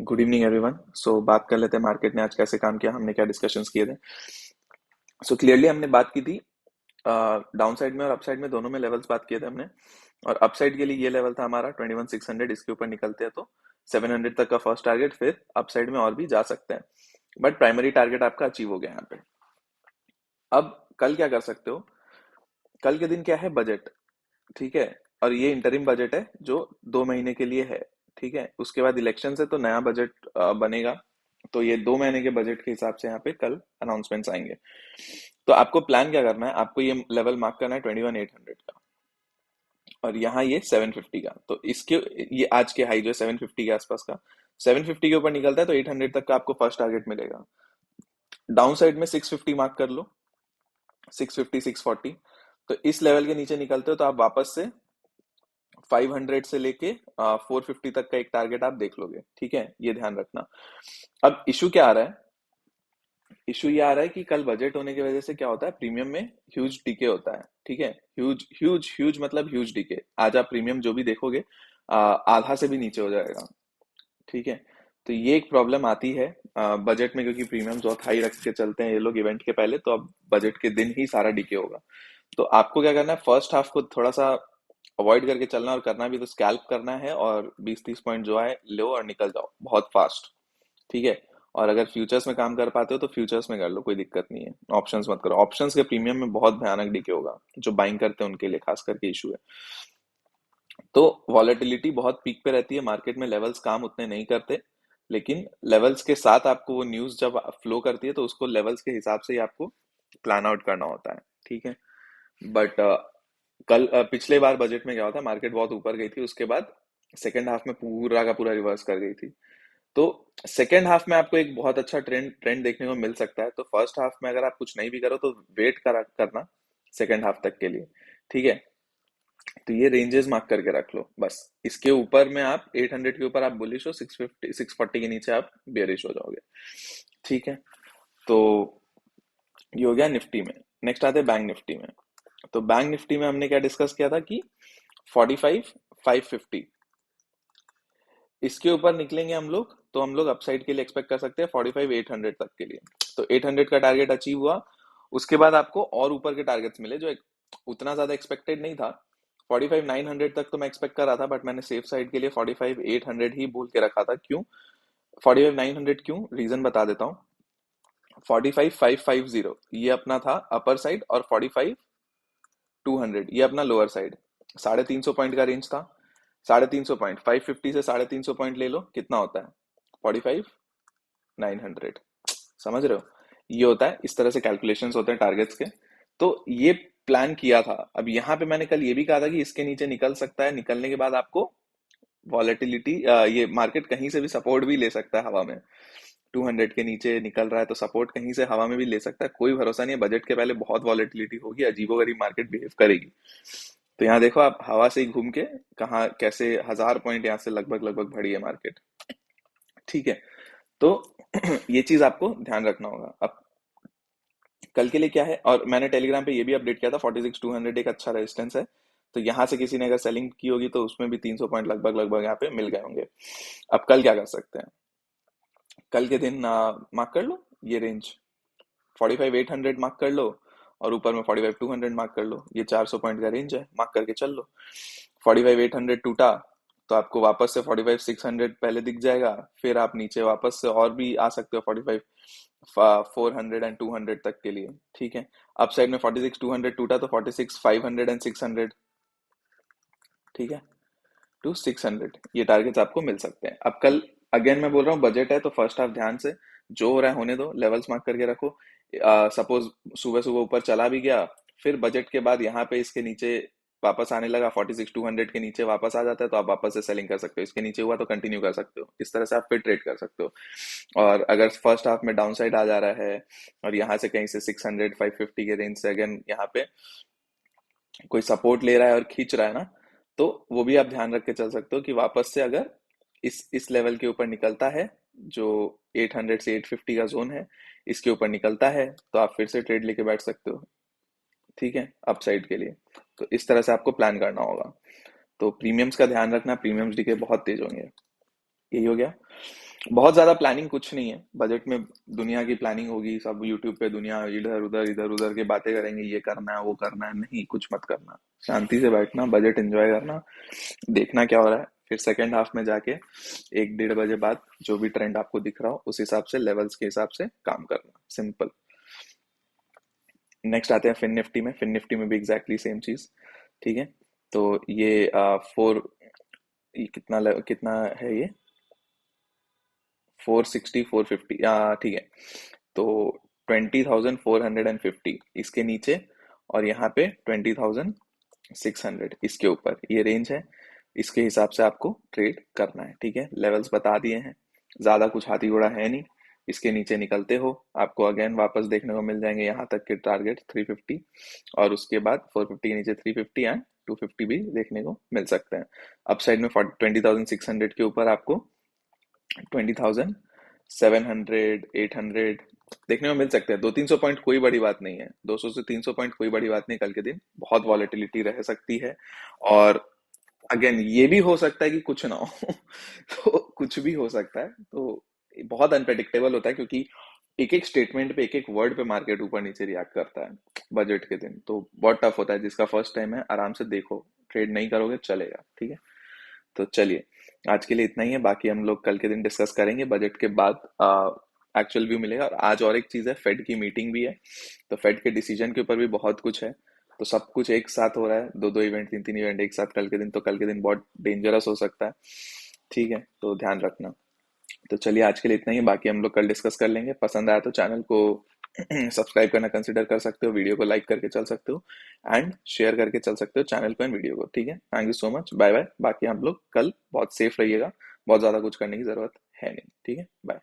Good evening everyone. बात कर लेते हैं मार्केट ने आज कैसे काम किया, हमने क्या डिस्कशंस किए थे। क्लियरली हमने बात की थी डाउन साइड में और अपसाइड में, दोनों में लेवल्स बात किए थे हमने। और अपसाइड के लिए ये लेवल था हमारा 21,600, इसके ऊपर निकलते हैं तो 700 तक का फर्स्ट टारगेट, फिर अपसाइड में और भी जा सकते हैं। बट प्राइमरी टारगेट आपका अचीव हो गया यहाँ पे। अब कल क्या कर सकते हो, कल के दिन क्या है, बजट। ठीक है, और ये इंटरिम बजट है जो 2 महीने के लिए है। ठीक है, उसके बाद इलेक्शन है तो नया बजट बनेगा। तो ये 2 महीने के बजट के हिसाब से यहाँ पे कल अनाउंसमेंट्स आएंगे। तो आपको प्लान क्या करना है, आपको ये लेवल मार्क करना है 21,800 का, और यहाँ ये 750 का। तो इसके ये आज के हाई जो है 750 के आसपास का, 750 के ऊपर निकलता है तो 800 तक का आपको फर्स्ट टारगेट मिलेगा। डाउन साइड में 650 मार्क कर लो, 650 640। तो इस लेवल के नीचे निकलते हो तो आप वापस से 500 से लेके 450 तक का एक टारगेट आप देख लोगे। ठीक है, ये ध्यान रखना। अब इशू क्या आ रहा है, इशू ये आ रहा है कि कल बजट होने की वजह से क्या होता है, प्रीमियम में ह्यूज डीके होता है। ठीक है, ह्यूज ह्यूज ह्यूज मतलब ह्यूज डीके। आज आप प्रीमियम जो भी देखोगे आधा से भी नीचे हो जाएगा। ठीक है, तो ये एक प्रॉब्लम आती है बजट में, क्योंकि प्रीमियम बहुत हाई रख के चलते हैं ये लोग इवेंट के पहले, तो अब बजट के दिन ही सारा डीके होगा। तो आपको क्या करना है, फर्स्ट हाफ को थोड़ा सा अवॉइड करके चलना, और करना भी तो स्कैल्प करना है, और 20-30 पॉइंट जो है लो और निकल जाओ बहुत फास्ट। ठीक है, और अगर फ्यूचर्स में काम कर पाते हो तो फ्यूचर्स में कर लो, कोई दिक्कत नहीं है। ऑप्शंस मत करो, ऑप्शंस के प्रीमियम में बहुत भयानक डीके होगा, जो बाइंग करते हैं उनके लिए खास करके इशू है। तो वॉलेटिलिटी बहुत पीक पे रहती है मार्केट में, लेवल्स काम उतने नहीं करते, लेकिन लेवल्स के साथ आपको वो न्यूज जब फ्लो करती है तो उसको लेवल्स के हिसाब से ही आपको प्लान आउट करना होता है। ठीक है, बट कल पिछले बार बजट में क्या होता, मार्केट बहुत ऊपर गई थी, उसके बाद सेकेंड हाफ में पूरा का पूरा रिवर्स कर गई थी। तो सेकेंड हाफ में आपको एक बहुत अच्छा ट्रेंड ट्रेंड देखने को मिल सकता है। तो फर्स्ट हाफ में अगर आप कुछ नहीं भी करो तो वेट करना सेकेंड हाफ तक के लिए। ठीक है, तो ये रेंजेस मार्क करके रख लो बस। इसके ऊपर में आप 800 के ऊपर आप बुलिश हो, 650 640 के नीचे आप बेरिश हो जाओगे। ठीक है, तो ये हो गया निफ्टी में। नेक्स्ट आते हैं बैंक निफ्टी में। तो बैंक निफ्टी में हमने क्या डिस्कस किया था कि 45 550 इसके ऊपर निकलेंगे हम लोग, तो हम लोग अपसाइड के लिए एक्सपेक्ट कर सकते हैं 45 800 तक के लिए। तो 800 का टारगेट अचीव हुआ, उसके बाद आपको और ऊपर के टारगेट्स मिले जो उतना ज्यादा एक्सपेक्टेड नहीं था। 45 900 तक तो मैं एक्सपेक्ट कर रहा था, बट मैंने सेफ साइड के लिए 45 800 ही बोल के रखा था। क्यों 45 900, क्यों, रीजन बता देता हूँ। 45 550 ये अपना था अपर साइड, और 45 200 ये अपना लोअर साइड। 350 पॉइंट का रेंज था। 350 पॉइंट, 550 से 350 पॉइंट ले लो, कितना होता है, 45 900। समझ रहे हो, ये होता है, इस तरह से कैलकुलेशंस होते हैं टारगेट्स के। तो ये प्लान किया था। अब यहाँ पे मैंने कल ये भी कहा था कि इसके नीचे निकल सकता है, निकलने के बाद आपको वॉलेटिलिटी, ये मार्केट कहीं से भी सपोर्ट भी ले सकता है हवा में। 200 के नीचे निकल रहा है तो सपोर्ट कहीं से हवा में भी ले सकता है, कोई भरोसा नहीं है। बजट के पहले बहुत वॉलेटिलिटी होगी, अजीबोगरीब मार्केट बिहेव करेगी। तो यहाँ देखो आप, हवा से ही घूम के कहाँ कैसे 1000 पॉइंट यहाँ से लगभग लगभग बढ़ी है मार्केट। ठीक है, तो ये चीज आपको ध्यान रखना होगा। अब कल के लिए क्या है, और मैंने टेलीग्राम पे ये भी अपडेट किया था, 46 200 एक अच्छा रेजिस्टेंस है। तो यहाँ से किसी ने अगर सेलिंग की होगी तो उसमें भी 300 पॉइंट लगभग लगभग यहाँ पे मिल गए होंगे। अब कल क्या कर सकते हैं, कल के दिन मार्क कर लो ये रेंज, 45 800 मार्क कर लो, और ऊपर में 45 200 मार्क कर लो। ये 400 पॉइंट का रेंज है, मार्क करके चल लो। 45 800 टूटा तो आपको वापस से 45 600 पहले दिख जाएगा, फिर आप नीचे वापस से और भी आ सकते हो 45 400 एंड 200 तक के लिए। ठीक है, अप साइड में 46 200 टूटा तो 46 500 एंड 600। ठीक है, टू 600 ये टारगेट्स आपको मिल सकते हैं। अब कल अगेन मैं बोल रहा हूँ बजट है तो फर्स्ट हाफ ध्यान से जो हो रहा है होने दो, लेवल्स मार्क करके रखो। सपोज सुबह सुबह ऊपर चला भी गया, फिर बजट के बाद यहाँ पे इसके नीचे वापस आने लगा, 46 200 के नीचे वापस आ जाता है तो आप वापस से सेलिंग कर सकते हो। इसके नीचे हुआ तो कंटिन्यू कर सकते हो, इस तरह से आप फिर ट्रेड कर सकते हो। और अगर फर्स्ट हाफ में डाउन साइड आ जा रहा है और यहाँ से कहीं से 600 550 के रेंज से अगेन यहाँ पे कोई सपोर्ट ले रहा है और खींच रहा है ना, तो वो भी आप ध्यान रख के चल सकते हो कि वापस से अगर इस लेवल के ऊपर निकलता है, जो 800 से 850 का जोन है, इसके ऊपर निकलता है तो आप फिर से ट्रेड लेके बैठ सकते हो। ठीक है, अपसाइड के लिए। तो इस तरह से आपको प्लान करना होगा। तो प्रीमियम्स का ध्यान रखना, प्रीमियम्स डीके बहुत तेज होंगे। यही हो गया। बहुत ज्यादा प्लानिंग कुछ नहीं है बजट में। दुनिया की प्लानिंग होगी, सब यूट्यूब पे दुनिया इधर उधर की बातें करेंगे, ये करना है वो करना है, नहीं कुछ मत करना। शांति से बैठना, बजट एंजॉय करना, देखना क्या हो रहा है, फिर सेकेंड हाफ में जाके 1-1:30 बजे बाद जो भी ट्रेंड आपको दिख रहा हो उस हिसाब से लेवल्स के हिसाब से काम करना, सिंपल। नेक्स्ट आते हैं फिन निफ्टी में। फिन निफ्टी में भी एग्जैक्टली सेम चीज। ठीक है। तो ये फोर, ये कितना है ये, 460 450, ठीक है। तो 20,450 इसके नीचे, और यहाँ पे 20,600 इसके ऊपर, ये रेंज है। इसके हिसाब से आपको ट्रेड करना है। ठीक है, लेवल्स बता दिए हैं, ज्यादा कुछ हाथी घोड़ा है नहीं। इसके नीचे निकलते हो, आपको अगेन वापस देखने को मिल जाएंगे यहाँ तक के टारगेट 350, और उसके बाद 450 के नीचे 350 एंड 250 भी देखने को मिल सकते हैं। अपसाइड में 20,600 के ऊपर आपको 20,700 800 देखने को मिल सकते हैं। 200-300 पॉइंट कोई बड़ी बात नहीं है, 200 से 300 पॉइंट कोई बड़ी बात नहीं। कल के दिन बहुत वॉलेटिलिटी रह सकती है, और अगेन ये भी हो सकता है कि कुछ ना हो तो कुछ भी हो सकता है। तो बहुत अनप्रेडिक्टेबल होता है, क्योंकि एक एक स्टेटमेंट पे, एक एक वर्ड पे मार्केट ऊपर नीचे रिएक्ट करता है बजट के दिन। तो बहुत टफ होता है। जिसका फर्स्ट टाइम है आराम से देखो, ट्रेड नहीं करोगे चलेगा। ठीक है, तो चलिए आज के लिए इतना ही है। बाकी हम लोग कल के दिन डिस्कस करेंगे बजट के बाद। एक्चुअल व्यू मिलेगा। और आज और एक चीज है, फेड की मीटिंग भी है, तो फेड के डिसीजन के ऊपर भी बहुत कुछ है। तो सब कुछ एक साथ हो रहा है, दो दो इवेंट, तीन तीन इवेंट एक साथ कल के दिन, तो कल के दिन बहुत डेंजरस हो सकता है। ठीक है, तो ध्यान रखना। तो चलिए आज के लिए इतना ही, बाकी हम लोग कल डिस्कस कर लेंगे। पसंद आया तो चैनल को सब्सक्राइब करना कंसिडर कर सकते हो, वीडियो को लाइक करके चल सकते हो, एंड शेयर करके चल सकते हो चैनल को एंड वीडियो को। ठीक है, thank you so much, bye bye. बाकी हम लोग कल बहुत सेफ रहिएगा, बहुत ज्यादा कुछ करने की जरूरत है नहीं। ठीक है, बाय।